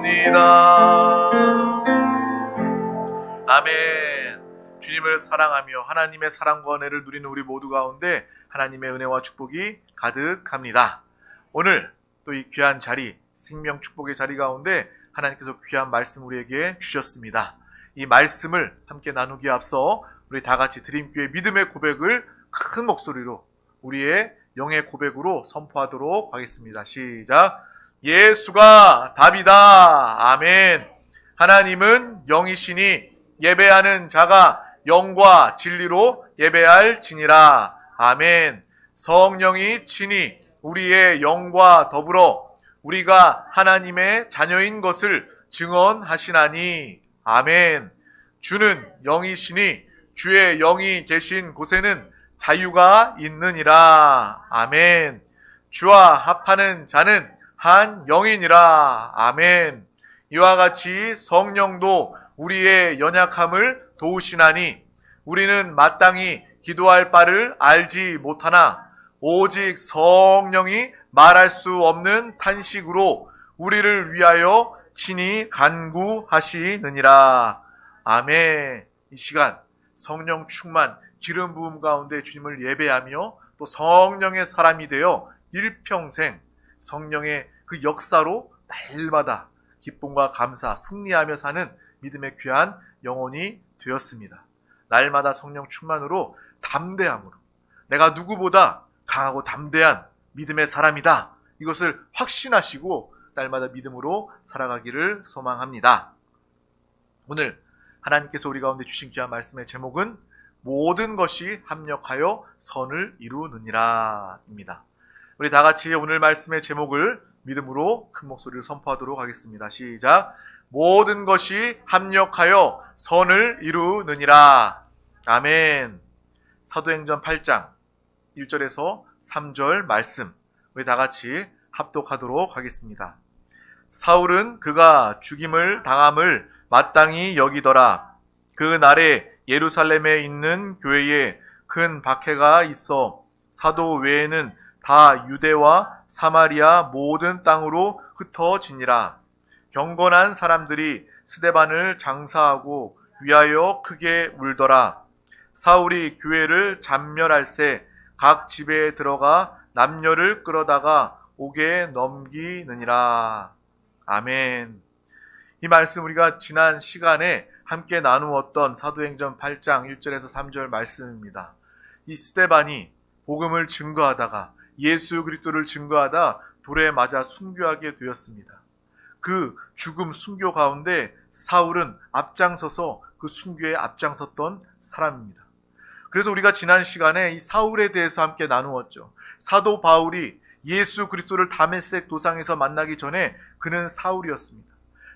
기도합니다. 아멘. 주님을 사랑하며 하나님의 사랑과 은혜를 누리는 우리 모두 가운데 하나님의 은혜와 축복이 가득합니다. 오늘 또 이 귀한 자리, 생명 축복의 자리 가운데 하나님께서 귀한 말씀 우리에게 주셨습니다. 이 말씀을 함께 나누기에 앞서 우리 다 같이 드림교회 믿음의 고백을 큰 목소리로 우리의 영의 고백으로 선포하도록 하겠습니다. 시작. 예수가 답이다. 아멘. 하나님은 영이시니 예배하는 자가 영과 진리로 예배할지니라. 아멘. 성령이 친히 우리의 영과 더불어 우리가 하나님의 자녀인 것을 증언하시나니. 아멘. 주는 영이시니 주의 영이 계신 곳에는 자유가 있느니라. 아멘. 주와 합하는 자는 한 영이니라. 아멘. 이와 같이 성령도 우리의 연약함을 도우시나니 우리는 마땅히 기도할 바를 알지 못하나 오직 성령이 말할 수 없는 탄식으로 우리를 위하여 친히 간구하시느니라. 아멘. 이 시간 성령 충만 기름 부음 가운데 주님을 예배하며 또 성령의 사람이 되어 일평생 성령의 그 역사로 날마다 기쁨과 감사, 승리하며 사는 믿음의 귀한 영혼이 되었습니다. 날마다 성령 충만으로 담대함으로 내가 누구보다 강하고 담대한 믿음의 사람이다. 이것을 확신하시고 날마다 믿음으로 살아가기를 소망합니다. 오늘 하나님께서 우리 가운데 주신 귀한 말씀의 제목은 모든 것이 합력하여 선을 이루느니라 입니다. 우리 다 같이 오늘 말씀의 제목을 믿음으로 큰 목소리로 선포하도록 하겠습니다. 시작. 모든 것이 합력하여 선을 이루느니라. 아멘. 사도행전 8장 1절에서 3절 말씀 우리 다 같이 합독하도록 하겠습니다. 사울은 그가 죽임을 당함을 마땅히 여기더라. 그 날에 예루살렘에 있는 교회에 큰 박해가 있어 사도 외에는 다 유대와 사마리아 모든 땅으로 흩어지니라. 경건한 사람들이 스데반을 장사하고 위하여 크게 울더라. 사울이 교회를 잔멸할새 각 집에 들어가 남녀를 끌어다가 옥에 넘기느니라. 아멘. 이 말씀 우리가 지난 시간에 함께 나누었던 사도행전 8장 1절에서 3절 말씀입니다. 이 스데반이 복음을 증거하다가 예수 그리스도를 증거하다 돌에 맞아 순교하게 되었습니다. 그 죽음 순교 가운데 사울은 앞장서서 그 순교에 앞장섰던 사람입니다. 그래서 우리가 지난 시간에 이 사울에 대해서 함께 나누었죠. 사도 바울이 예수 그리스도를 다메섹 도상에서 만나기 전에 그는 사울이었습니다.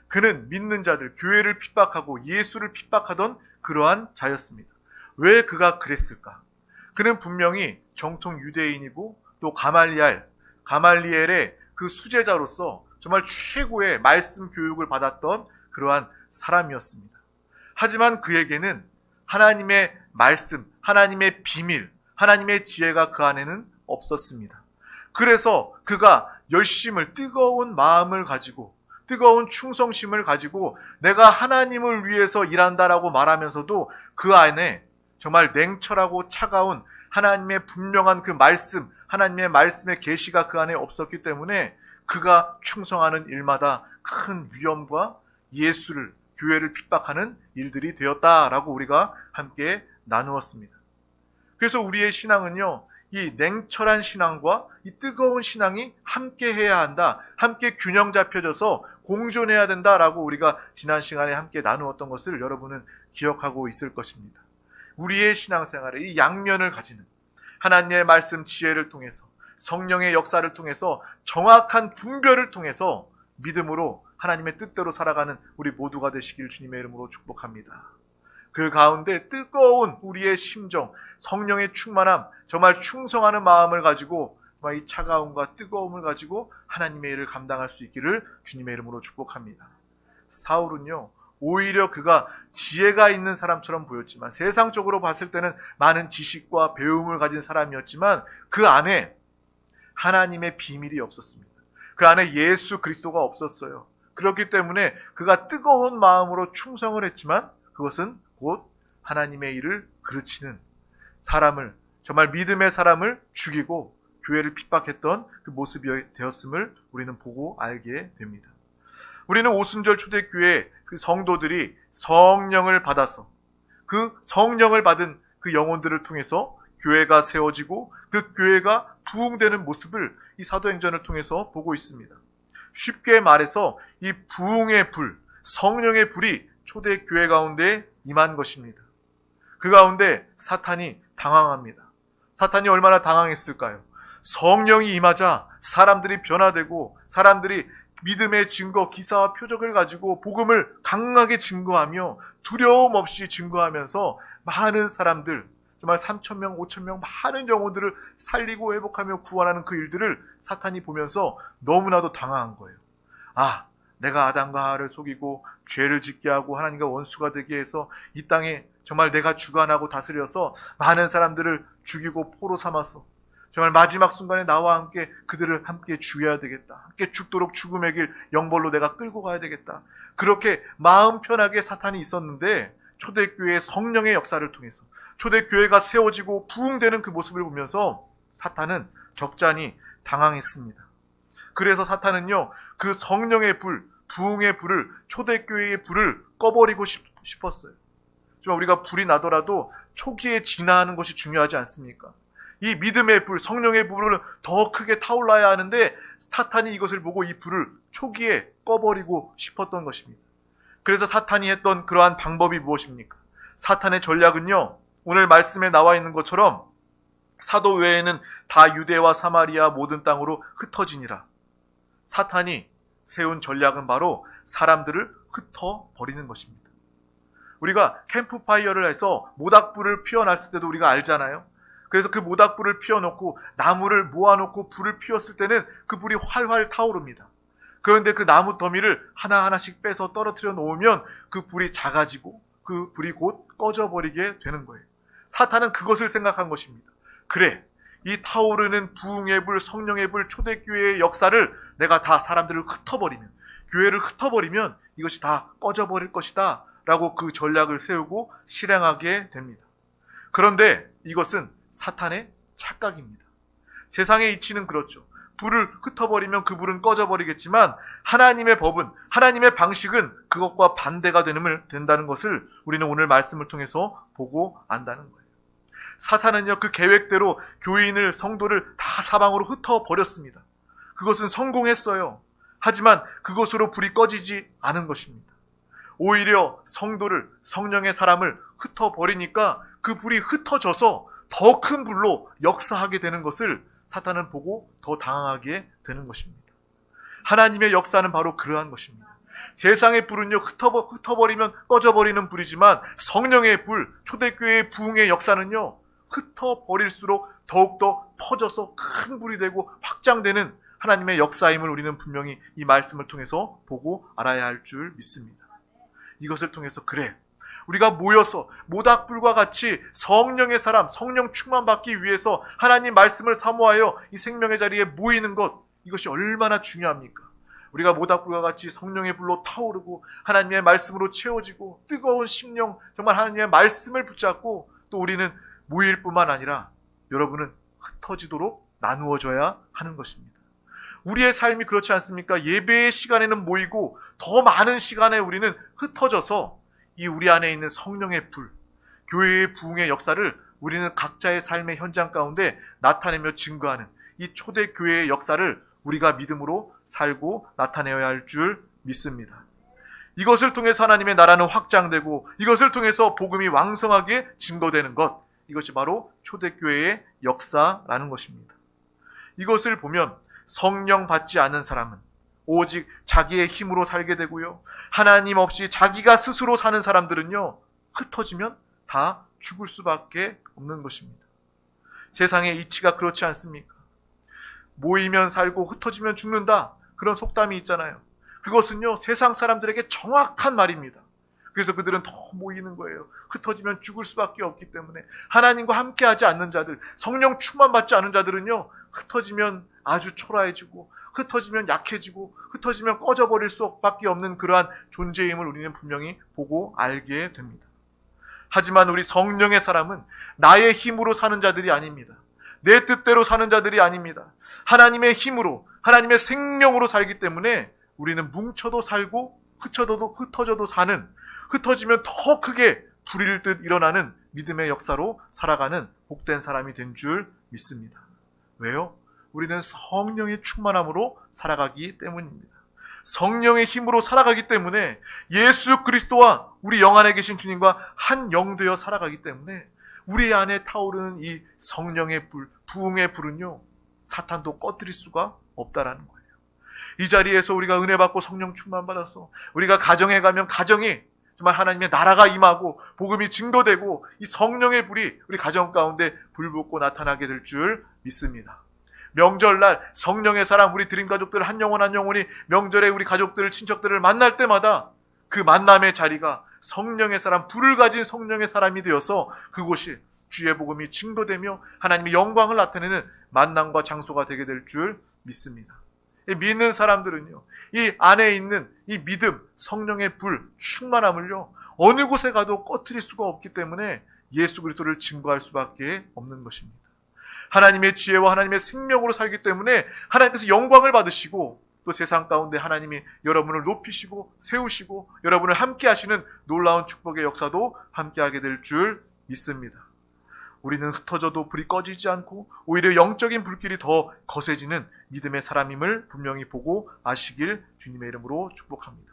그는 믿는 자들, 교회를 핍박하고 예수를 핍박하던 그러한 자였습니다. 왜 그가 그랬을까? 그는 분명히 정통 유대인이고 또 가말리엘의 그 수제자로서 정말 최고의 말씀 교육을 받았던 그러한 사람이었습니다. 하지만 그에게는 하나님의 말씀, 하나님의 비밀, 하나님의 지혜가 그 안에는 없었습니다. 그래서 그가 열심을, 뜨거운 마음을 가지고 뜨거운 충성심을 가지고 내가 하나님을 위해서 일한다라고 말하면서도 그 안에 정말 냉철하고 차가운 하나님의 분명한 그 말씀, 하나님의 말씀의 계시가 그 안에 없었기 때문에 그가 충성하는 일마다 큰 위험과 예수를, 교회를 핍박하는 일들이 되었다라고 우리가 함께 나누었습니다. 그래서 우리의 신앙은요, 이 냉철한 신앙과 이 뜨거운 신앙이 함께 해야 한다, 함께 균형 잡혀져서 공존해야 된다라고 우리가 지난 시간에 함께 나누었던 것을 여러분은 기억하고 있을 것입니다. 우리의 신앙생활에 이 양면을 가지는 하나님의 말씀 지혜를 통해서 성령의 역사를 통해서 정확한 분별을 통해서 믿음으로 하나님의 뜻대로 살아가는 우리 모두가 되시길 주님의 이름으로 축복합니다. 그 가운데 뜨거운 우리의 심정, 성령의 충만함, 정말 충성하는 마음을 가지고 정말 이 차가움과 뜨거움을 가지고 하나님의 일을 감당할 수 있기를 주님의 이름으로 축복합니다. 사울은요, 오히려 그가 지혜가 있는 사람처럼 보였지만 세상적으로 봤을 때는 많은 지식과 배움을 가진 사람이었지만 그 안에 하나님의 비밀이 없었습니다. 그 안에 예수 그리스도가 없었어요. 그렇기 때문에 그가 뜨거운 마음으로 충성을 했지만 그것은 곧 하나님의 일을 그르치는 사람을, 정말 믿음의 사람을 죽이고 교회를 핍박했던 그 모습이 되었음을 우리는 보고 알게 됩니다. 우리는 오순절 초대교회 그 성도들이 성령을 받아서 그 성령을 받은 그 영혼들을 통해서 교회가 세워지고 그 교회가 부흥되는 모습을 이 사도행전을 통해서 보고 있습니다. 쉽게 말해서 이 부흥의 불, 성령의 불이 초대교회 가운데 임한 것입니다. 그 가운데 사탄이 당황합니다. 사탄이 얼마나 당황했을까요? 성령이 임하자 사람들이 변화되고 사람들이 믿음의 증거, 기사와 표적을 가지고 복음을 강하게 증거하며 두려움 없이 증거하면서 많은 사람들, 정말 3,000명, 5,000명 많은 영혼들을 살리고 회복하며 구원하는 그 일들을 사탄이 보면서 너무나도 당황한 거예요. 아, 내가 아담과 하와를 속이고 죄를 짓게 하고 하나님과 원수가 되게 해서 이 땅에 정말 내가 주관하고 다스려서 많은 사람들을 죽이고 포로 삼아서 정말 마지막 순간에 나와 함께 그들을 함께 죽여야 되겠다. 함께 죽도록 죽음의 길 영벌로 내가 끌고 가야 되겠다. 그렇게 마음 편하게 사탄이 있었는데 초대교회의 성령의 역사를 통해서 초대교회가 세워지고 부흥되는 그 모습을 보면서 사탄은 적잖이 당황했습니다. 그래서 사탄은요, 그 성령의 불, 부흥의 불을, 초대교회의 불을 꺼버리고 싶었어요. 정말 우리가 불이 나더라도 초기에 진화하는 것이 중요하지 않습니까? 이 믿음의 불, 성령의 불은 더 크게 타올라야 하는데 사탄이 이것을 보고 이 불을 초기에 꺼버리고 싶었던 것입니다. 그래서 사탄이 했던 그러한 방법이 무엇입니까? 사탄의 전략은요, 오늘 말씀에 나와 있는 것처럼 사도 외에는 다 유대와 사마리아 모든 땅으로 흩어지니라. 사탄이 세운 전략은 바로 사람들을 흩어버리는 것입니다. 우리가 캠프파이어를 해서 모닥불을 피워놨을 때도 우리가 알잖아요. 그래서 그 모닥불을 피워놓고 나무를 모아놓고 불을 피웠을 때는 그 불이 활활 타오릅니다. 그런데 그 나무 더미를 하나하나씩 빼서 떨어뜨려 놓으면 그 불이 작아지고 그 불이 곧 꺼져버리게 되는 거예요. 사탄은 그것을 생각한 것입니다. 그래, 이 타오르는 부흥의 불, 성령의 불, 초대교회의 역사를 내가 다 사람들을 흩어버리면, 교회를 흩어버리면 이것이 다 꺼져버릴 것이다 라고 그 전략을 세우고 실행하게 됩니다. 그런데 이것은 사탄의 착각입니다. 세상의 이치는 그렇죠. 불을 흩어버리면 그 불은 꺼져버리겠지만 하나님의 법은, 하나님의 방식은 그것과 반대가 된다는 것을 우리는 오늘 말씀을 통해서 보고 안다는 거예요. 사탄은요, 그 계획대로 교인을, 성도를 다 사방으로 흩어버렸습니다. 그것은 성공했어요. 하지만 그것으로 불이 꺼지지 않은 것입니다. 오히려 성도를, 성령의 사람을 흩어버리니까 그 불이 흩어져서 더 큰 불로 역사하게 되는 것을 사탄은 보고 더 당황하게 되는 것입니다. 하나님의 역사는 바로 그러한 것입니다. 세상의 불은요, 흩어버리면 꺼져버리는 불이지만 성령의 불, 초대교회의 부흥의 역사는요, 흩어버릴수록 더욱더 퍼져서 큰 불이 되고 확장되는 하나님의 역사임을 우리는 분명히 이 말씀을 통해서 보고 알아야 할 줄 믿습니다. 이것을 통해서 그래, 우리가 모여서 모닥불과 같이 성령의 사람, 성령 충만받기 위해서 하나님 말씀을 사모하여 이 생명의 자리에 모이는 것, 이것이 얼마나 중요합니까? 우리가 모닥불과 같이 성령의 불로 타오르고 하나님의 말씀으로 채워지고 뜨거운 심령, 정말 하나님의 말씀을 붙잡고 또 우리는 모일 뿐만 아니라 여러분은 흩어지도록 나누어져야 하는 것입니다. 우리의 삶이 그렇지 않습니까? 예배의 시간에는 모이고 더 많은 시간에 우리는 흩어져서 이 우리 안에 있는 성령의 불, 교회의 부흥의 역사를 우리는 각자의 삶의 현장 가운데 나타내며 증거하는 이 초대교회의 역사를 우리가 믿음으로 살고 나타내어야 할 줄 믿습니다. 이것을 통해서 하나님의 나라는 확장되고 이것을 통해서 복음이 왕성하게 증거되는 것, 이것이 바로 초대교회의 역사라는 것입니다. 이것을 보면 성령 받지 않은 사람은 오직 자기의 힘으로 살게 되고요, 하나님 없이 자기가 스스로 사는 사람들은요, 흩어지면 다 죽을 수밖에 없는 것입니다. 세상의 이치가 그렇지 않습니까? 모이면 살고 흩어지면 죽는다, 그런 속담이 있잖아요. 그것은요, 세상 사람들에게 정확한 말입니다. 그래서 그들은 더 모이는 거예요. 흩어지면 죽을 수밖에 없기 때문에. 하나님과 함께하지 않는 자들, 성령 충만 받지 않은 자들은요, 흩어지면 아주 초라해지고 흩어지면 약해지고 흩어지면 꺼져버릴 수밖에 없는 그러한 존재임을 우리는 분명히 보고 알게 됩니다. 하지만 우리 성령의 사람은 나의 힘으로 사는 자들이 아닙니다. 내 뜻대로 사는 자들이 아닙니다. 하나님의 힘으로, 하나님의 생명으로 살기 때문에 우리는 뭉쳐도 살고 흩어져도 사는, 흩어지면 더 크게 불일 듯 일어나는 믿음의 역사로 살아가는 복된 사람이 된 줄 믿습니다. 왜요? 우리는 성령의 충만함으로 살아가기 때문입니다. 성령의 힘으로 살아가기 때문에 예수 그리스도와 우리 영 안에 계신 주님과 한 영 되어 살아가기 때문에 우리 안에 타오르는 이 성령의 불, 부흥의 불은요, 사탄도 꺼뜨릴 수가 없다라는 거예요. 이 자리에서 우리가 은혜 받고 성령 충만 받아서 우리가 가정에 가면 가정에 정말 하나님의 나라가 임하고 복음이 증거되고 이 성령의 불이 우리 가정 가운데 불붙고 나타나게 될 줄 믿습니다. 명절날 성령의 사람, 우리 드림 가족들 한 영혼이 명절에 우리 가족들, 친척들을 만날 때마다 그 만남의 자리가 성령의 사람, 불을 가진 성령의 사람이 되어서 그곳이 주의 복음이 증거되며 하나님의 영광을 나타내는 만남과 장소가 되게 될 줄 믿습니다. 믿는 사람들은요, 이 안에 있는 이 믿음, 성령의 불, 충만함을요, 어느 곳에 가도 꺼트릴 수가 없기 때문에 예수 그리스도를 증거할 수밖에 없는 것입니다. 하나님의 지혜와 하나님의 생명으로 살기 때문에 하나님께서 영광을 받으시고 또 세상 가운데 하나님이 여러분을 높이시고 세우시고 여러분을 함께 하시는 놀라운 축복의 역사도 함께하게 될 줄 믿습니다. 우리는 흩어져도 불이 꺼지지 않고 오히려 영적인 불길이 더 거세지는 믿음의 사람임을 분명히 보고 아시길 주님의 이름으로 축복합니다.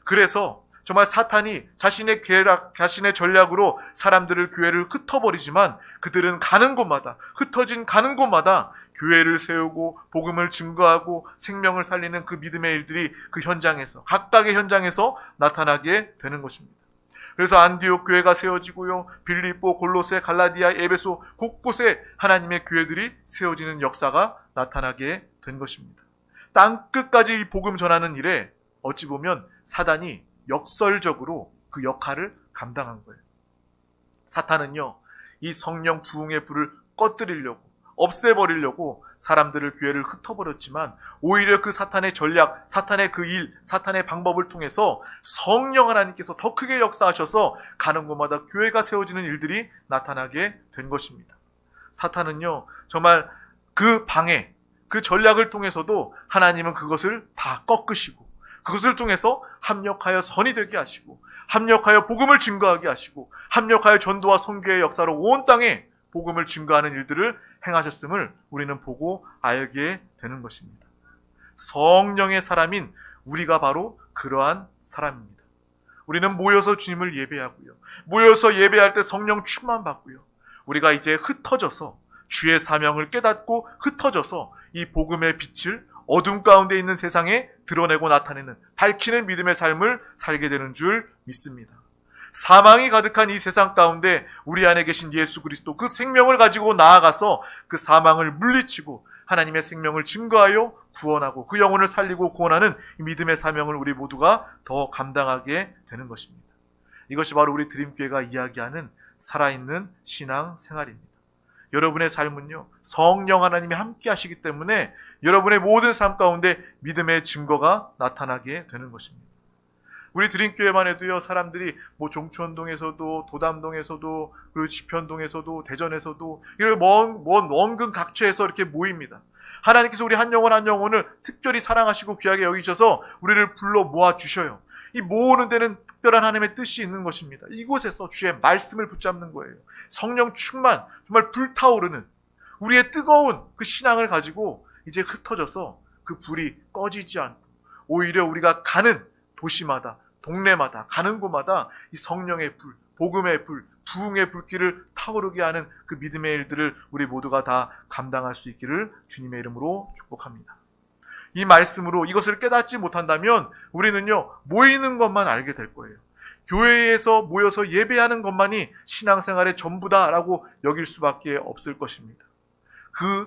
그래서 정말 사탄이 자신의 전략으로 사람들을, 교회를 흩어버리지만 그들은 가는 곳마다, 흩어진 가는 곳마다 교회를 세우고 복음을 증거하고 생명을 살리는 그 믿음의 일들이 그 현장에서, 각각의 현장에서 나타나게 되는 것입니다. 그래서 안디옥 교회가 세워지고요, 빌립보, 골로새, 갈라디아, 에베소 곳곳에 하나님의 교회들이 세워지는 역사가 나타나게 된 것입니다. 땅 끝까지 이 복음 전하는 일에 어찌 보면 사단이 역설적으로 그 역할을 감당한 거예요. 사탄은요, 이 성령 부흥의 불을 꺼뜨리려고, 없애버리려고 사람들을, 교회를 흩어버렸지만 오히려 그 사탄의 전략, 사탄의 그 일, 사탄의 방법을 통해서 성령 하나님께서 더 크게 역사하셔서 가는 곳마다 교회가 세워지는 일들이 나타나게 된 것입니다. 사탄은요, 정말 그 방해, 그 전략을 통해서도 하나님은 그것을 다 꺾으시고 그것을 통해서 합력하여 선이 되게 하시고 합력하여 복음을 증거하게 하시고 합력하여 전도와 선교의 역사로 온 땅에 복음을 증거하는 일들을 행하셨음을 우리는 보고 알게 되는 것입니다. 성령의 사람인 우리가 바로 그러한 사람입니다. 우리는 모여서 주님을 예배하고요, 모여서 예배할 때 성령 충만 받고요, 우리가 이제 흩어져서 주의 사명을 깨닫고 흩어져서 이 복음의 빛을 어둠 가운데 있는 세상에 드러내고 나타내는, 밝히는 믿음의 삶을 살게 되는 줄 믿습니다. 사망이 가득한 이 세상 가운데 우리 안에 계신 예수 그리스도, 그 생명을 가지고 나아가서 그 사망을 물리치고 하나님의 생명을 증거하여 구원하고 그 영혼을 살리고 구원하는 이 믿음의 사명을 우리 모두가 더 감당하게 되는 것입니다. 이것이 바로 우리 드림교회가 이야기하는 살아있는 신앙 생활입니다. 여러분의 삶은요, 성령 하나님이 함께 하시기 때문에 여러분의 모든 삶 가운데 믿음의 증거가 나타나게 되는 것입니다. 우리 드림교회만 해도요, 사람들이 뭐 종천동에서도, 도담동에서도, 그리고 지편동에서도, 대전에서도 이렇게 먼 원근 각처에서 이렇게 모입니다. 하나님께서 우리 한 영혼을 특별히 사랑하시고 귀하게 여기셔서 우리를 불러 모아 주셔요. 이 모으는 데는 특별한 하나님의 뜻이 있는 것입니다. 이곳에서 주의 말씀을 붙잡는 거예요. 성령 충만, 정말 불타오르는 우리의 뜨거운 그 신앙을 가지고 이제 흩어져서 그 불이 꺼지지 않고 오히려 우리가 가는 도시마다, 동네마다, 가는 곳마다 이 성령의 불, 복음의 불, 부흥의 불길을 타오르게 하는 그 믿음의 일들을 우리 모두가 다 감당할 수 있기를 주님의 이름으로 축복합니다. 이 말씀으로 이것을 깨닫지 못한다면 우리는요, 모이는 것만 알게 될 거예요. 교회에서 모여서 예배하는 것만이 신앙생활의 전부다라고 여길 수밖에 없을 것입니다.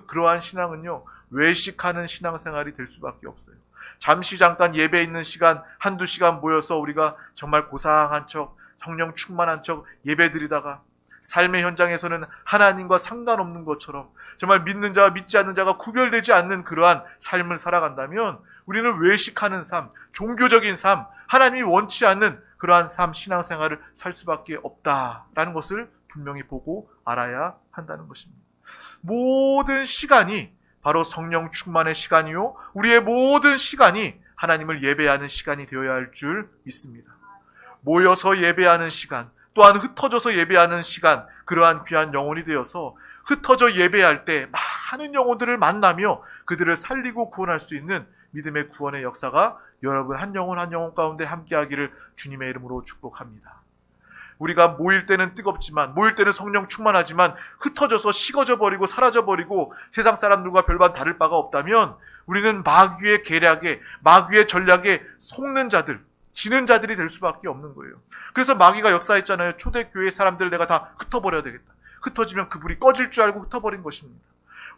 그러한 신앙은요, 외식하는 신앙생활이 될 수밖에 없어요. 잠시 잠깐 예배 있는 시간, 한두 시간 모여서 우리가 정말 고상한 척, 성령 충만한 척 예배 드리다가 삶의 현장에서는 하나님과 상관없는 것처럼 정말 믿는 자와 믿지 않는 자가 구별되지 않는 그러한 삶을 살아간다면 우리는 외식하는 삶, 종교적인 삶, 하나님이 원치 않는 그러한 삶, 신앙생활을 살 수밖에 없다라는 것을 분명히 보고 알아야 한다는 것입니다. 모든 시간이 바로 성령 충만의 시간이요, 우리의 모든 시간이 하나님을 예배하는 시간이 되어야 할 줄 믿습니다. 모여서 예배하는 시간, 또한 흩어져서 예배하는 시간, 그러한 귀한 영혼이 되어서 흩어져 예배할 때 많은 영혼들을 만나며 그들을 살리고 구원할 수 있는 믿음의 구원의 역사가 여러분 한 영혼 한 영혼 가운데 함께하기를 주님의 이름으로 축복합니다. 우리가 모일 때는 뜨겁지만, 모일 때는 성령 충만하지만 흩어져서 식어져 버리고 사라져 버리고 세상 사람들과 별반 다를 바가 없다면 우리는 마귀의 계략에, 마귀의 전략에 속는 자들, 지는 자들이 될 수밖에 없는 거예요. 그래서 마귀가 역사했잖아요. 초대교회 사람들 내가 다 흩어버려야 되겠다. 흩어지면 그 불이 꺼질 줄 알고 흩어버린 것입니다.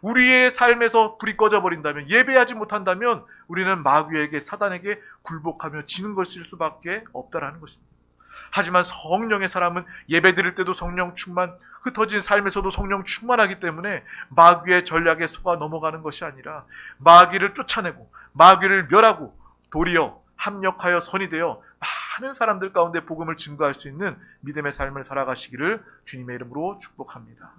우리의 삶에서 불이 꺼져버린다면, 예배하지 못한다면 우리는 마귀에게, 사단에게 굴복하며 지는 것일 수밖에 없다라는 것입니다. 하지만 성령의 사람은 예배 드릴 때도 성령 충만, 흩어진 삶에서도 성령 충만하기 때문에 마귀의 전략에 속아 넘어가는 것이 아니라 마귀를 쫓아내고 마귀를 멸하고 도리어 합력하여 선이 되어 많은 사람들 가운데 복음을 증거할 수 있는 믿음의 삶을 살아가시기를 주님의 이름으로 축복합니다.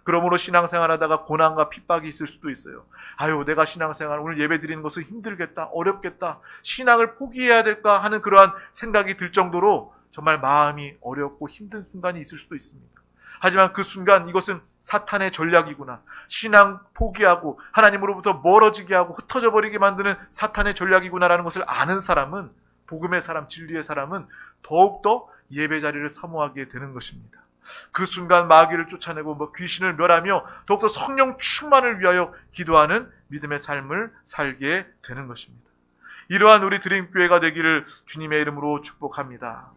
그러므로 신앙생활하다가 고난과 핍박이 있을 수도 있어요. 아유, 내가 신앙생활 오늘 예배 드리는 것은 힘들겠다, 어렵겠다, 신앙을 포기해야 될까 하는 그러한 생각이 들 정도로 정말 마음이 어렵고 힘든 순간이 있을 수도 있습니다. 하지만 그 순간 이것은 사탄의 전략이구나, 신앙 포기하고 하나님으로부터 멀어지게 하고 흩어져 버리게 만드는 사탄의 전략이구나라는 것을 아는 사람은, 복음의 사람, 진리의 사람은 더욱더 예배 자리를 사모하게 되는 것입니다. 그 순간 마귀를 쫓아내고 귀신을 멸하며 더욱더 성령 충만을 위하여 기도하는 믿음의 삶을 살게 되는 것입니다. 이러한 우리 드림교회가 되기를 주님의 이름으로 축복합니다.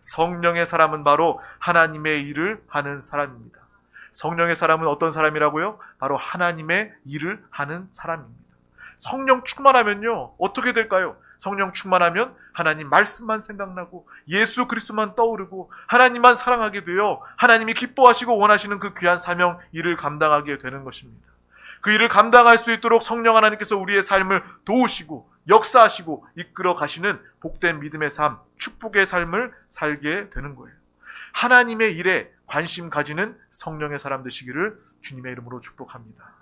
성령의 사람은 바로 하나님의 일을 하는 사람입니다. 성령의 사람은 어떤 사람이라고요? 바로 하나님의 일을 하는 사람입니다. 성령 충만하면요, 어떻게 될까요? 성령 충만하면 하나님 말씀만 생각나고 예수 그리스도만 떠오르고 하나님만 사랑하게 되어 하나님이 기뻐하시고 원하시는 그 귀한 사명 일을 감당하게 되는 것입니다. 그 일을 감당할 수 있도록 성령 하나님께서 우리의 삶을 도우시고 역사하시고 이끌어 가시는 복된 믿음의 삶, 축복의 삶을 살게 되는 거예요. 하나님의 일에 관심 가지는 성령의 사람 되시기를 주님의 이름으로 축복합니다.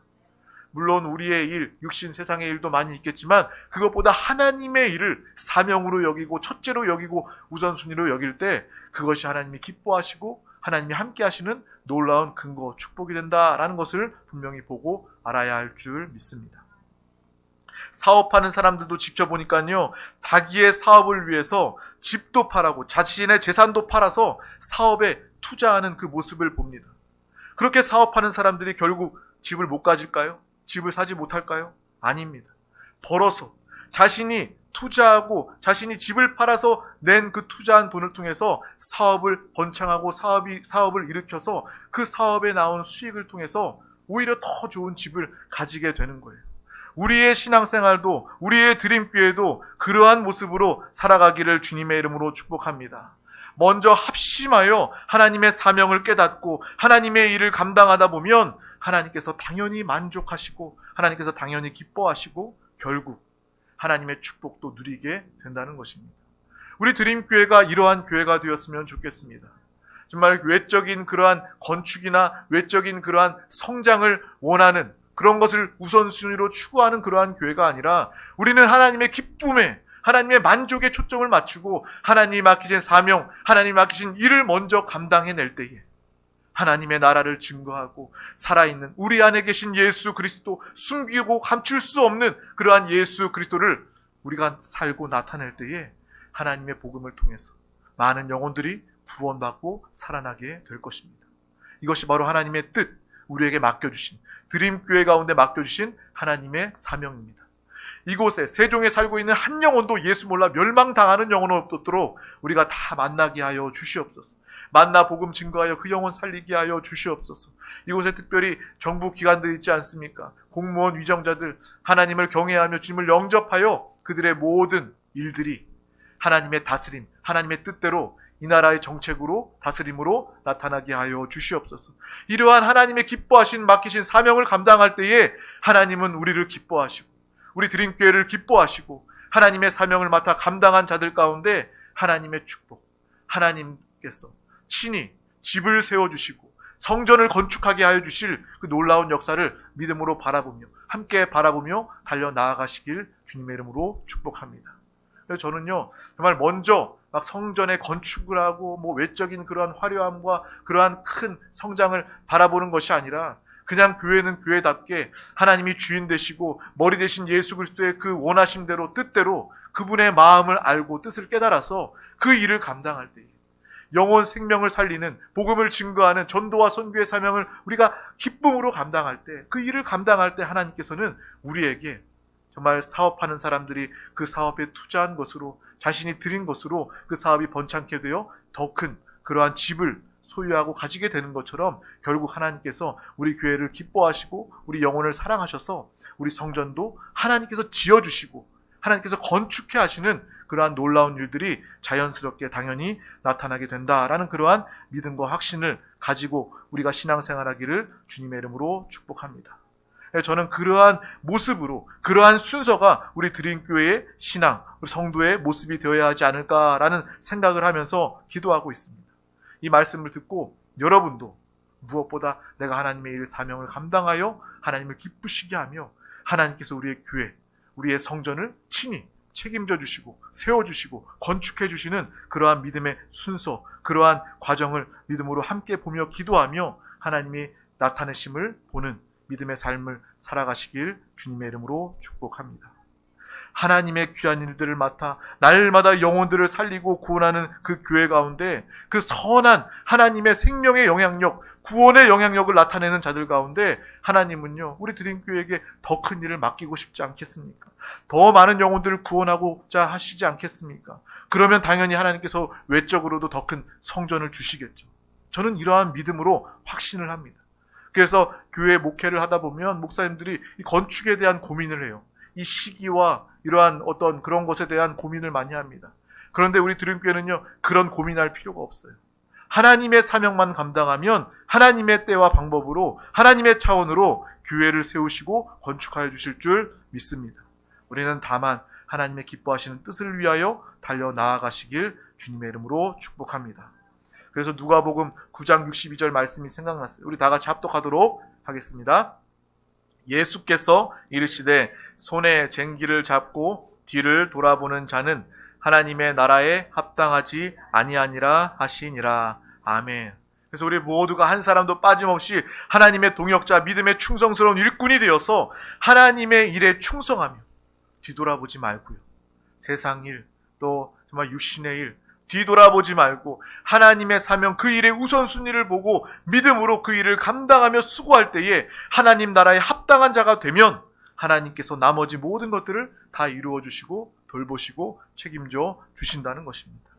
물론 우리의 일, 육신 세상의 일도 많이 있겠지만 그것보다 하나님의 일을 사명으로 여기고 첫째로 여기고 우선순위로 여길 때 그것이 하나님이 기뻐하시고 하나님이 함께 하시는 놀라운 근거, 축복이 된다라는 것을 분명히 보고 알아야 할 줄 믿습니다. 사업하는 사람들도 지켜보니까요, 자기의 사업을 위해서 집도 팔고 자신의 재산도 팔아서 사업에 투자하는 그 모습을 봅니다. 그렇게 사업하는 사람들이 결국 집을 못 가질까요? 집을 사지 못할까요? 아닙니다. 벌어서 자신이 투자하고 자신이 집을 팔아서 낸 그 투자한 돈을 통해서 사업을 번창하고 사업을 일으켜서 그 사업에 나온 수익을 통해서 오히려 더 좋은 집을 가지게 되는 거예요. 우리의 신앙생활도, 우리의 드림교회도 그러한 모습으로 살아가기를 주님의 이름으로 축복합니다. 먼저 합심하여 하나님의 사명을 깨닫고 하나님의 일을 감당하다 보면 하나님께서 당연히 만족하시고 하나님께서 당연히 기뻐하시고 결국 하나님의 축복도 누리게 된다는 것입니다. 우리 드림교회가 이러한 교회가 되었으면 좋겠습니다. 정말 외적인 그러한 건축이나 외적인 그러한 성장을 원하는 그런 것을 우선순위로 추구하는 그러한 교회가 아니라 우리는 하나님의 기쁨에, 하나님의 만족에 초점을 맞추고 하나님이 맡기신 사명, 하나님이 맡기신 일을 먼저 감당해낼 때에 하나님의 나라를 증거하고 살아있는 우리 안에 계신 예수 그리스도, 숨기고 감출 수 없는 그러한 예수 그리스도를 우리가 살고 나타낼 때에 하나님의 복음을 통해서 많은 영혼들이 구원받고 살아나게 될 것입니다. 이것이 바로 하나님의 뜻, 우리에게 맡겨주신, 드림교회 가운데 맡겨주신 하나님의 사명입니다. 이곳에 세종에 살고 있는 한 영혼도 예수 몰라 멸망당하는 영혼은 없도록 우리가 다 만나게 하여 주시옵소서. 만나 복음 증거하여 그 영혼 살리게 하여 주시옵소서. 이곳에 특별히 정부 기관들 있지 않습니까? 공무원, 위정자들, 하나님을 경외하며 주님을 영접하여 그들의 모든 일들이 하나님의 다스림, 하나님의 뜻대로 이 나라의 정책으로 다스림으로 나타나게 하여 주시옵소서. 이러한 하나님의 기뻐하신 맡기신 사명을 감당할 때에 하나님은 우리를 기뻐하시고 우리 드림교회를 기뻐하시고 하나님의 사명을 맡아 감당한 자들 가운데 하나님의 축복, 하나님께서 친히 집을 세워주시고 성전을 건축하게 하여 주실 그 놀라운 역사를 믿음으로 바라보며 함께 바라보며 달려 나아가시길 주님의 이름으로 축복합니다. 그래서 저는요, 정말 먼저 막 성전의 건축을 하고 외적인 그러한 화려함과 그러한 큰 성장을 바라보는 것이 아니라 그냥 교회는 교회답게 하나님이 주인 되시고 머리 되신 예수 그리스도의 그 원하심대로 뜻대로 그분의 마음을 알고 뜻을 깨달아서 그 일을 감당할 때 영혼 생명을 살리는 복음을 증거하는 전도와 선교의 사명을 우리가 기쁨으로 감당할 때 그 일을 감당할 때 하나님께서는 우리에게 정말 사업하는 사람들이 그 사업에 투자한 것으로 자신이 드린 것으로 그 사업이 번창케 되어 더 큰 그러한 집을 소유하고 가지게 되는 것처럼 결국 하나님께서 우리 교회를 기뻐하시고 우리 영혼을 사랑하셔서 우리 성전도 하나님께서 지어주시고 하나님께서 건축해 하시는 그러한 놀라운 일들이 자연스럽게 당연히 나타나게 된다라는 그러한 믿음과 확신을 가지고 우리가 신앙생활하기를 주님의 이름으로 축복합니다. 저는 그러한 모습으로 그러한 순서가 우리 드림교회의 신앙, 우리 성도의 모습이 되어야 하지 않을까라는 생각을 하면서 기도하고 있습니다. 이 말씀을 듣고 여러분도 무엇보다 내가 하나님의 일 사명을 감당하여 하나님을 기쁘시게 하며 하나님께서 우리의 교회, 우리의 성전을 친히 책임져 주시고 세워주시고 건축해 주시는 그러한 믿음의 순서, 그러한 과정을 믿음으로 함께 보며 기도하며 하나님이 나타내심을 보는 믿음의 삶을 살아가시길 주님의 이름으로 축복합니다. 하나님의 귀한 일들을 맡아 날마다 영혼들을 살리고 구원하는 그 교회 가운데 그 선한 하나님의 생명의 영향력, 구원의 영향력을 나타내는 자들 가운데 하나님은요, 우리 드림교회에게 더 큰 일을 맡기고 싶지 않겠습니까? 더 많은 영혼들을 구원하고자 하시지 않겠습니까? 그러면 당연히 하나님께서 외적으로도 더 큰 성전을 주시겠죠. 저는 이러한 믿음으로 확신을 합니다. 그래서 교회 목회를 하다 보면 목사님들이 이 건축에 대한 고민을 해요. 이 시기와 이러한 어떤 그런 것에 대한 고민을 많이 합니다. 그런데 우리 드림교회는요, 그런 고민할 필요가 없어요. 하나님의 사명만 감당하면 하나님의 때와 방법으로 하나님의 차원으로 교회를 세우시고 건축하여 주실 줄 믿습니다. 우리는 다만 하나님의 기뻐하시는 뜻을 위하여 달려 나아가시길 주님의 이름으로 축복합니다. 그래서 누가복음 9장 62절 말씀이 생각났어요. 우리 다 같이 합독하도록 하겠습니다. 예수께서 이르시되 손에 쟁기를 잡고 뒤를 돌아보는 자는 하나님의 나라에 합당하지 아니하니라 하시니라. 아멘. 그래서 우리 모두가 한 사람도 빠짐없이 하나님의 동역자, 믿음의 충성스러운 일꾼이 되어서 하나님의 일에 충성하며 뒤돌아보지 말고요. 세상 일, 또 정말 육신의 일, 뒤돌아보지 말고 하나님의 사명, 그 일의 우선순위를 보고 믿음으로 그 일을 감당하며 수고할 때에 하나님 나라에 합당한 자가 되면 하나님께서 나머지 모든 것들을 다 이루어 주시고 돌보시고 책임져 주신다는 것입니다.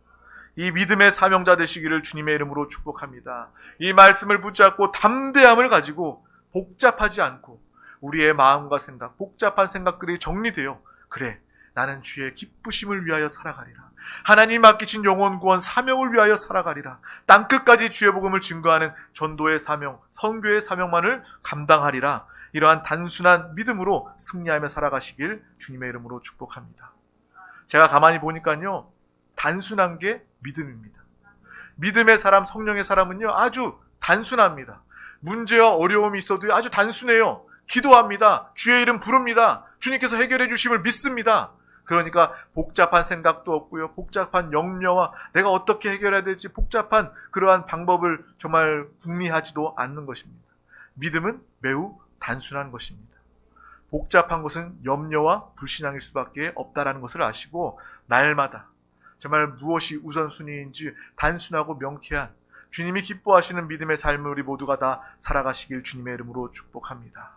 이 믿음의 사명자 되시기를 주님의 이름으로 축복합니다. 이 말씀을 붙잡고 담대함을 가지고 복잡하지 않고 우리의 마음과 생각, 복잡한 생각들이 정리되어 그래, 나는 주의 기쁘심을 위하여 살아가리라. 하나님 맡기신 영혼 구원 사명을 위하여 살아가리라. 땅끝까지 주의 복음을 증거하는 전도의 사명, 선교의 사명만을 감당하리라. 이러한 단순한 믿음으로 승리하며 살아가시길 주님의 이름으로 축복합니다. 제가 가만히 보니까요, 단순한 게 믿음입니다. 믿음의 사람, 성령의 사람은요, 아주 단순합니다. 문제와 어려움이 있어도 아주 단순해요. 기도합니다. 주의 이름 부릅니다. 주님께서 해결해 주심을 믿습니다. 그러니까 복잡한 생각도 없고요. 복잡한 염려와 내가 어떻게 해결해야 될지 복잡한 그러한 방법을 정말 궁리하지도 않는 것입니다. 믿음은 매우 단순한 것입니다. 복잡한 것은 염려와 불신앙일 수밖에 없다라는 것을 아시고 날마다 정말 무엇이 우선순위인지 단순하고 명쾌한 주님이 기뻐하시는 믿음의 삶을 우리 모두가 다 살아가시길 주님의 이름으로 축복합니다.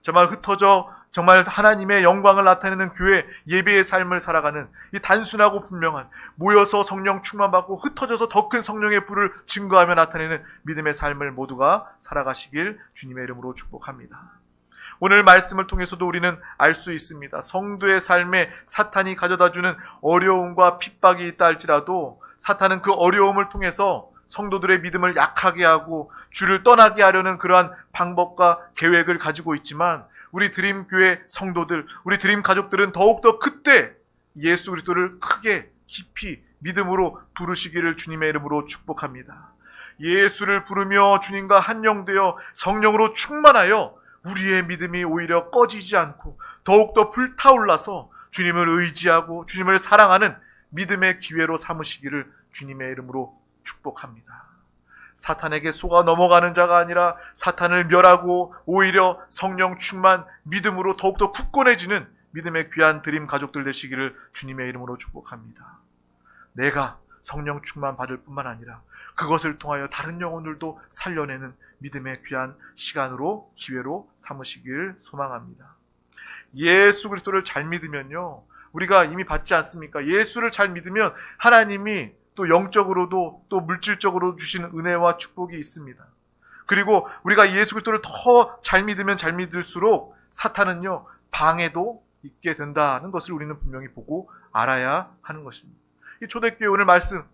정말 흩어져 정말 하나님의 영광을 나타내는 교회 예배의 삶을 살아가는 이 단순하고 분명한 모여서 성령 충만받고 흩어져서 더 큰 성령의 불을 증거하며 나타내는 믿음의 삶을 모두가 살아가시길 주님의 이름으로 축복합니다. 오늘 말씀을 통해서도 우리는 알 수 있습니다. 성도의 삶에 사탄이 가져다주는 어려움과 핍박이 있다 할지라도 사탄은 그 어려움을 통해서 성도들의 믿음을 약하게 하고 주를 떠나게 하려는 그러한 방법과 계획을 가지고 있지만, 우리 드림교회 성도들, 우리 드림 가족들은 더욱더 그때 예수 그리스도를 크게 깊이 믿음으로 부르시기를 주님의 이름으로 축복합니다. 예수를 부르며 주님과 한영되어 성령으로 충만하여 우리의 믿음이 오히려 꺼지지 않고 더욱더 불타올라서 주님을 의지하고 주님을 사랑하는 믿음의 기회로 삼으시기를 주님의 이름으로 축복합니다. 사탄에게 속아 넘어가는 자가 아니라 사탄을 멸하고 오히려 성령 충만 믿음으로 더욱더 굳건해지는 믿음의 귀한 드림 가족들 되시기를 주님의 이름으로 축복합니다. 내가 성령 충만 받을 뿐만 아니라 그것을 통하여 다른 영혼들도 살려내는 믿음의 귀한 시간으로, 기회로 삼으시길 소망합니다. 예수 그리스도를 잘 믿으면요, 우리가 이미 받지 않습니까? 예수를 잘 믿으면 하나님이 또 영적으로도 또 물질적으로 주시는 은혜와 축복이 있습니다. 그리고 우리가 예수 그리스도를 더 잘 믿으면 잘 믿을수록 사탄은요, 방해도 있게 된다는 것을 우리는 분명히 보고 알아야 하는 것입니다. 이 초대교회 오늘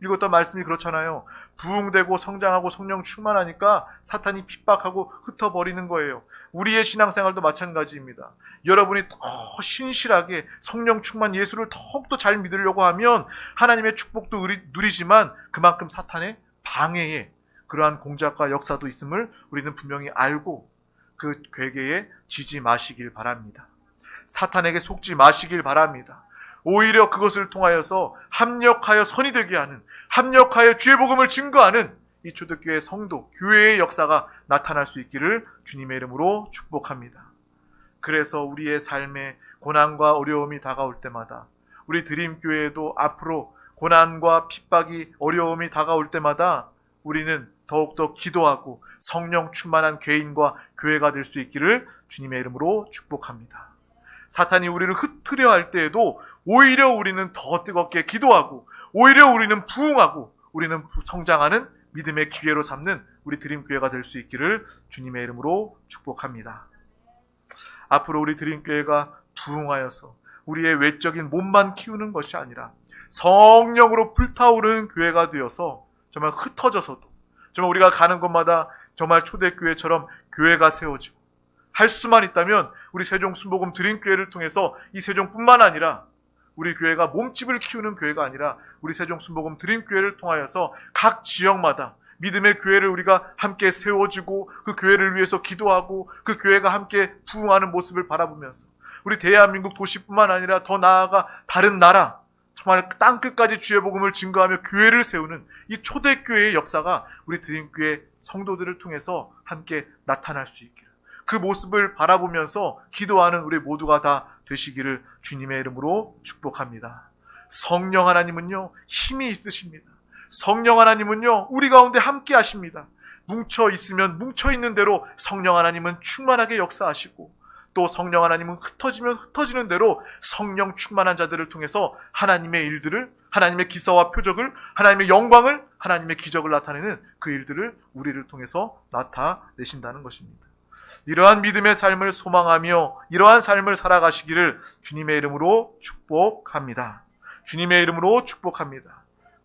읽었던 말씀이 그렇잖아요. 부흥되고 성장하고 성령 충만하니까 사탄이 핍박하고 흩어버리는 거예요. 우리의 신앙생활도 마찬가지입니다. 여러분이 더 신실하게 성령 충만 예수를 더욱더 잘 믿으려고 하면 하나님의 축복도 누리지만 그만큼 사탄의 방해에 그러한 공작과 역사도 있음을 우리는 분명히 알고 그 괴계에 지지 마시길 바랍니다. 사탄에게 속지 마시길 바랍니다. 오히려 그것을 통하여서 합력하여 선이 되게 하는, 합력하여 주의 복음을 증거하는 이 초대교회 성도, 교회의 역사가 나타날 수 있기를 주님의 이름으로 축복합니다. 그래서 우리의 삶에 고난과 어려움이 다가올 때마다, 우리 드림교회도 앞으로 고난과 핍박이, 어려움이 다가올 때마다 우리는 더욱더 기도하고 성령 충만한 개인과 교회가 될 수 있기를 주님의 이름으로 축복합니다. 사탄이 우리를 흩으려 할 때에도 오히려 우리는 더 뜨겁게 기도하고 오히려 우리는 부흥하고 우리는 성장하는 믿음의 기회로 삼는 우리 드림교회가 될 수 있기를 주님의 이름으로 축복합니다. 앞으로 우리 드림교회가 부흥하여서 우리의 외적인 몸만 키우는 것이 아니라 성령으로 불타오르는 교회가 되어서 정말 흩어져서도 정말 우리가 가는 곳마다 정말 초대교회처럼 교회가 세워지고, 할 수만 있다면 우리 세종 순복음 드림교회를 통해서 이 세종뿐만 아니라 우리 교회가 몸집을 키우는 교회가 아니라 우리 세종 순복음 드림교회를 통하여서 각 지역마다 믿음의 교회를 우리가 함께 세워지고 그 교회를 위해서 기도하고 그 교회가 함께 부흥하는 모습을 바라보면서 우리 대한민국 도시뿐만 아니라 더 나아가 다른 나라, 정말 땅끝까지 주의 복음을 증거하며 교회를 세우는 이 초대교회의 역사가 우리 드림교회 성도들을 통해서 함께 나타날 수 있기를, 그 모습을 바라보면서 기도하는 우리 모두가 다 되시기를 주님의 이름으로 축복합니다. 성령 하나님은요, 힘이 있으십니다. 성령 하나님은요, 우리 가운데 함께 하십니다. 뭉쳐 있으면 뭉쳐 있는 대로 성령 하나님은 충만하게 역사하시고, 또 성령 하나님은 흩어지면 흩어지는 대로 성령 충만한 자들을 통해서 하나님의 일들을, 하나님의 기사와 표적을, 하나님의 영광을, 하나님의 기적을 나타내는 그 일들을 우리를 통해서 나타내신다는 것입니다. 이러한 믿음의 삶을 소망하며 이러한 삶을 살아가시기를 주님의 이름으로 축복합니다. 주님의 이름으로 축복합니다.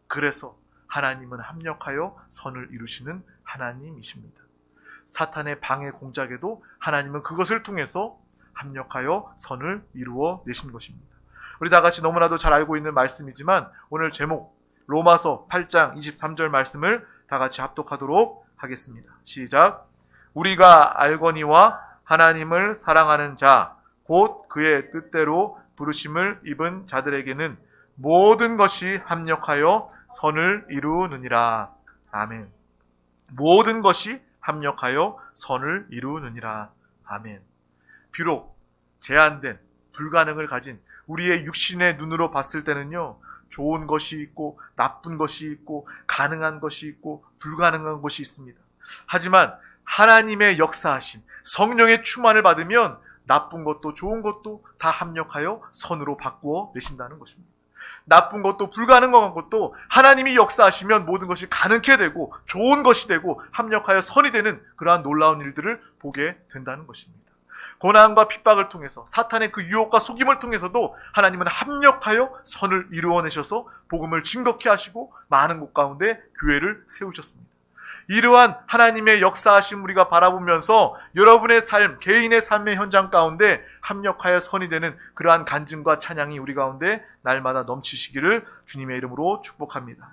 그래서 하나님은 합력하여 선을 이루시는 하나님이십니다. 사탄의 방해 공작에도 하나님은 그것을 통해서 합력하여 선을 이루어 내신 것입니다. 우리 다 같이 너무나도 잘 알고 있는 말씀이지만 오늘 제목 로마서 8장 23절 말씀을 다 같이 합독하도록 하겠습니다. 시작. 우리가 알거니와 하나님을 사랑하는 자, 곧 그의 뜻대로 부르심을 입은 자들에게는 모든 것이 합력하여 선을 이루느니라. 아멘. 모든 것이 합력하여 선을 이루느니라. 아멘. 비록 제한된 불가능을 가진 우리의 육신의 눈으로 봤을 때는요, 좋은 것이 있고 나쁜 것이 있고 가능한 것이 있고 불가능한 것이 있습니다. 하지만 하나님의 역사하신 성령의 충만을 받으면 나쁜 것도 좋은 것도 다 합력하여 선으로 바꾸어 내신다는 것입니다. 나쁜 것도 불가능한 것도 하나님이 역사하시면 모든 것이 가능케 되고 좋은 것이 되고 합력하여 선이 되는 그러한 놀라운 일들을 보게 된다는 것입니다. 고난과 핍박을 통해서 사탄의 그 유혹과 속임을 통해서도 하나님은 합력하여 선을 이루어내셔서 복음을 증거케 하시고 많은 곳 가운데 교회를 세우셨습니다. 이러한 하나님의 역사하심 우리가 바라보면서 여러분의 삶, 개인의 삶의 현장 가운데 합력하여 선이 되는 그러한 간증과 찬양이 우리 가운데 날마다 넘치시기를 주님의 이름으로 축복합니다.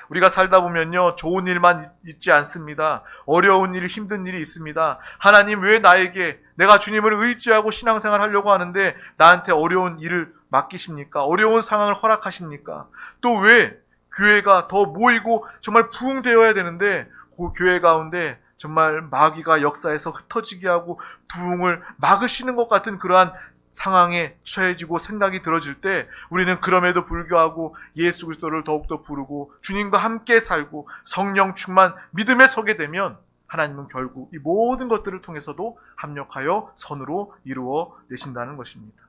우리가 살다 보면요, 좋은 일만 있지 않습니다. 어려운 일, 힘든 일이 있습니다. 하나님 왜 나에게, 내가 주님을 의지하고 신앙생활 하려고 하는데 나한테 어려운 일을 맡기십니까? 어려운 상황을 허락하십니까? 또 왜 교회가 더 모이고 정말 부흥되어야 되는데 그 교회 가운데 정말 마귀가 역사에서 흩어지게 하고 부흥을 막으시는 것 같은 그러한 상황에 처해지고 생각이 들어질 때 우리는 그럼에도 불구하고 예수 그리스도를 더욱더 부르고 주님과 함께 살고 성령 충만 믿음에 서게 되면 하나님은 결국 이 모든 것들을 통해서도 합력하여 선으로 이루어 내신다는 것입니다.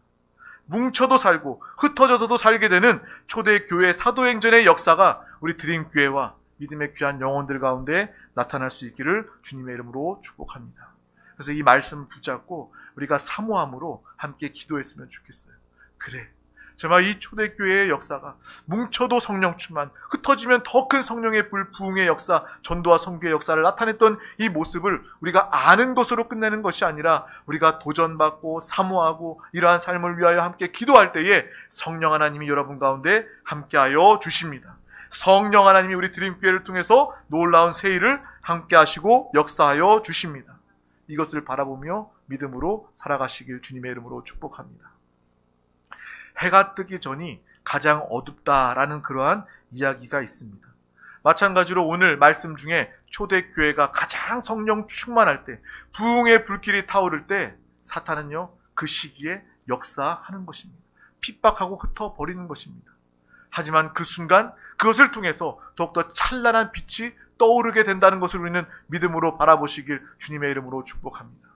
뭉쳐도 살고 흩어져서도 살게 되는 초대교회 사도행전의 역사가 우리 드림교회와 믿음의 귀한 영혼들 가운데 나타날 수 있기를 주님의 이름으로 축복합니다. 그래서 이 말씀을 붙잡고 우리가 사모함으로 함께 기도했으면 좋겠어요. 그래, 정말 이 초대교회의 역사가 뭉쳐도 성령 충만, 흩어지면 더 큰 성령의 부흥의 역사, 전도와 선교의 역사를 나타냈던 이 모습을 우리가 아는 것으로 끝내는 것이 아니라 우리가 도전받고 사모하고 이러한 삶을 위하여 함께 기도할 때에 성령 하나님이 여러분 가운데 함께하여 주십니다. 성령 하나님이 우리 드림교회를 통해서 놀라운 새 일을 함께 하시고 역사하여 주십니다. 이것을 바라보며 믿음으로 살아가시길 주님의 이름으로 축복합니다. 해가 뜨기 전이 가장 어둡다라는 그러한 이야기가 있습니다. 마찬가지로 오늘 말씀 중에 초대교회가 가장 성령 충만할 때, 부흥의 불길이 타오를 때 사탄은요, 그 시기에 역사하는 것입니다. 핍박하고 흩어버리는 것입니다. 하지만 그 순간 그것을 통해서 더욱더 찬란한 빛이 떠오르게 된다는 것을 우리는 믿음으로 바라보시길 주님의 이름으로 축복합니다.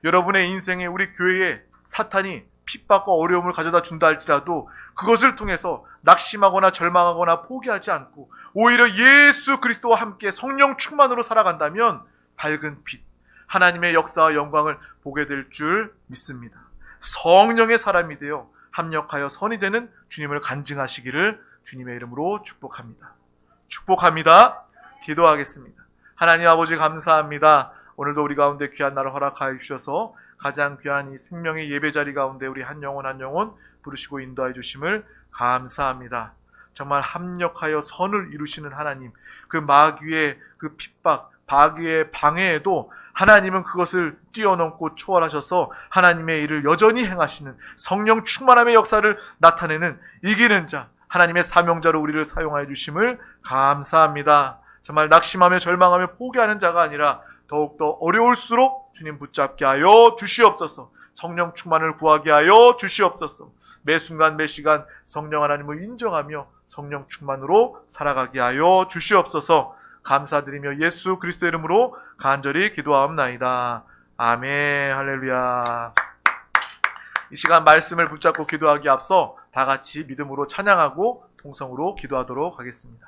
여러분의 인생에 우리 교회에 사탄이 핍박과 어려움을 가져다 준다 할지라도 그것을 통해서 낙심하거나 절망하거나 포기하지 않고 오히려 예수 그리스도와 함께 성령 충만으로 살아간다면 밝은 빛, 하나님의 역사와 영광을 보게 될 줄 믿습니다. 성령의 사람이 되어 합력하여 선이 되는 주님을 간증하시기를 주님의 이름으로 축복합니다. 축복합니다. 기도하겠습니다. 하나님 아버지 감사합니다. 오늘도 우리 가운데 귀한 날을 허락하여 주셔서 가장 귀한 이 생명의 예배 자리 가운데 우리 한 영혼 한 영혼 부르시고 인도해 주심을 감사합니다. 정말 합력하여 선을 이루시는 하나님, 그 마귀의 그 핍박, 마귀의 방해에도 하나님은 그것을 뛰어넘고 초월하셔서 하나님의 일을 여전히 행하시는 성령 충만함의 역사를 나타내는 이기는 자, 하나님의 사명자로 우리를 사용하여 주심을 감사합니다. 정말 낙심하며 절망하며 포기하는 자가 아니라 더욱더 어려울수록 주님 붙잡게 하여 주시옵소서. 성령 충만을 구하게 하여 주시옵소서. 매 순간 매 시간 성령 하나님을 인정하며 성령 충만으로 살아가게 하여 주시옵소서. 감사드리며 예수 그리스도 이름으로 간절히 기도하옵나이다. 아멘. 할렐루야. 이 시간 말씀을 붙잡고 기도하기 앞서 다 같이 믿음으로 찬양하고 통성으로 기도하도록 하겠습니다.